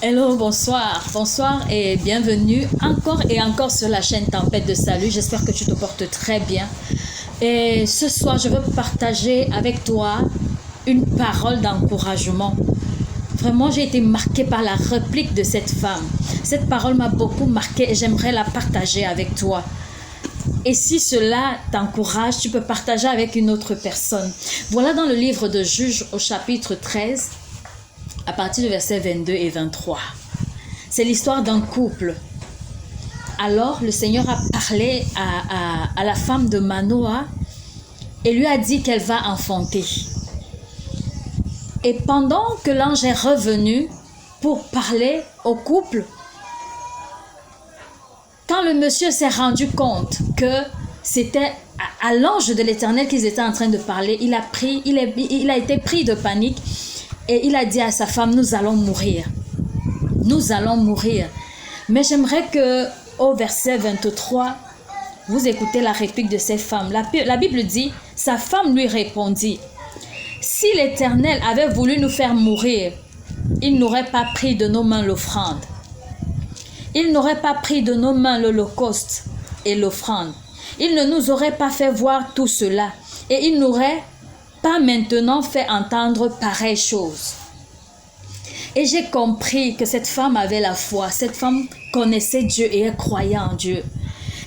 Hello, bonsoir, bonsoir et bienvenue encore et encore sur la chaîne Tempête de Salut. J'espère que tu te portes très bien. Et ce soir, je veux partager avec toi une parole d'encouragement. Vraiment, j'ai été marquée par la réplique de cette femme. Cette parole m'a beaucoup marquée et j'aimerais la partager avec toi. Et si cela t'encourage, tu peux partager avec une autre personne. Voilà dans le livre de Juges au chapitre 13. À partir du verset 22 et 23. C'est l'histoire d'un couple. Alors, le Seigneur a parlé à la femme de Manoah et lui a dit qu'elle va enfanter. Et pendant que l'ange est revenu pour parler au couple, quand le monsieur s'est rendu compte que c'était à l'ange de l'Éternel qu'ils étaient en train de parler, il a été pris de panique. Et il a dit à sa femme, nous allons mourir. Nous allons mourir. Mais j'aimerais que au verset 23, vous écoutez la réplique de cette femme. La Bible dit, sa femme lui répondit, si l'Éternel avait voulu nous faire mourir, il n'aurait pas pris de nos mains l'offrande. Il n'aurait pas pris de nos mains l'holocauste et l'offrande. Il ne nous aurait pas fait voir tout cela. Et il n'aurait pas maintenant fait entendre pareille chose. Et j'ai compris que cette femme avait la foi. Cette femme connaissait Dieu et elle croyait en Dieu.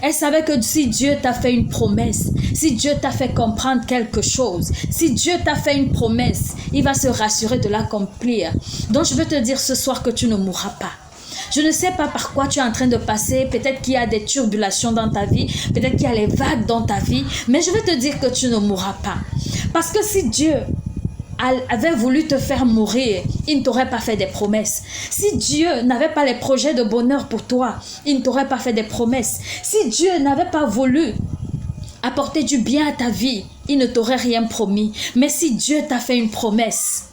Elle savait que si Dieu t'a fait une promesse, si Dieu t'a fait comprendre quelque chose, si Dieu t'a fait une promesse, il va se rassurer de l'accomplir. Donc je veux te dire ce soir que tu ne mourras pas. Je ne sais pas par quoi tu es en train de passer. Peut-être qu'il y a des turbulations dans ta vie. Peut-être qu'il y a les vagues dans ta vie. Mais je veux te dire que tu ne mourras pas. Parce que si Dieu avait voulu te faire mourir, il ne t'aurait pas fait des promesses. Si Dieu n'avait pas les projets de bonheur pour toi, il ne t'aurait pas fait des promesses. Si Dieu n'avait pas voulu apporter du bien à ta vie, il ne t'aurait rien promis. Mais si Dieu t'a fait une promesse,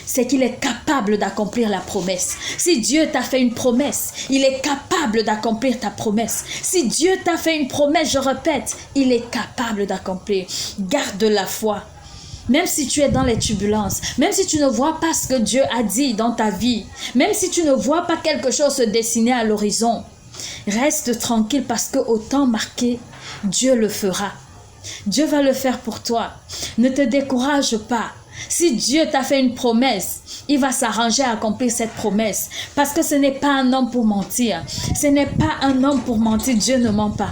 c'est qu'il est capable d'accomplir la promesse. Si Dieu t'a fait une promesse, il est capable d'accomplir ta promesse. Si Dieu t'a fait une promesse, je répète, il est capable d'accomplir. Garde la foi. Même si tu es dans les turbulences, même si tu ne vois pas ce que Dieu a dit dans ta vie, même si tu ne vois pas quelque chose se dessiner à l'horizon, reste tranquille parce qu'au temps marqué, Dieu le fera. Dieu va le faire pour toi. Ne te décourage pas. Si Dieu t'a fait une promesse, il va s'arranger à accomplir cette promesse. Parce que ce n'est pas un homme pour mentir. Ce n'est pas un homme pour mentir. Dieu ne ment pas.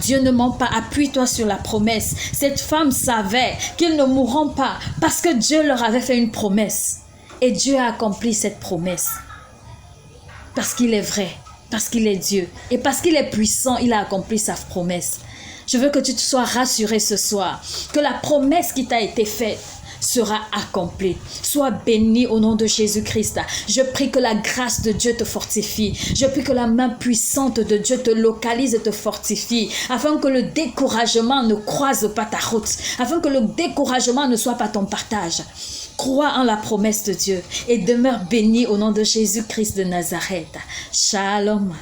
Dieu ne ment pas. Appuie-toi sur la promesse. Cette femme savait qu'ils ne mourront pas parce que Dieu leur avait fait une promesse. Et Dieu a accompli cette promesse. Parce qu'il est vrai. Parce qu'il est Dieu. Et parce qu'il est puissant, il a accompli sa promesse. Je veux que tu te sois rassuré ce soir, que la promesse qui t'a été faite sera accomplie. Sois béni au nom de Jésus-Christ. Je prie que la grâce de Dieu te fortifie. Je prie que la main puissante de Dieu te localise et te fortifie, afin que le découragement ne croise pas ta route, afin que le découragement ne soit pas ton partage. Crois en la promesse de Dieu et demeure béni au nom de Jésus-Christ de Nazareth. Shalom.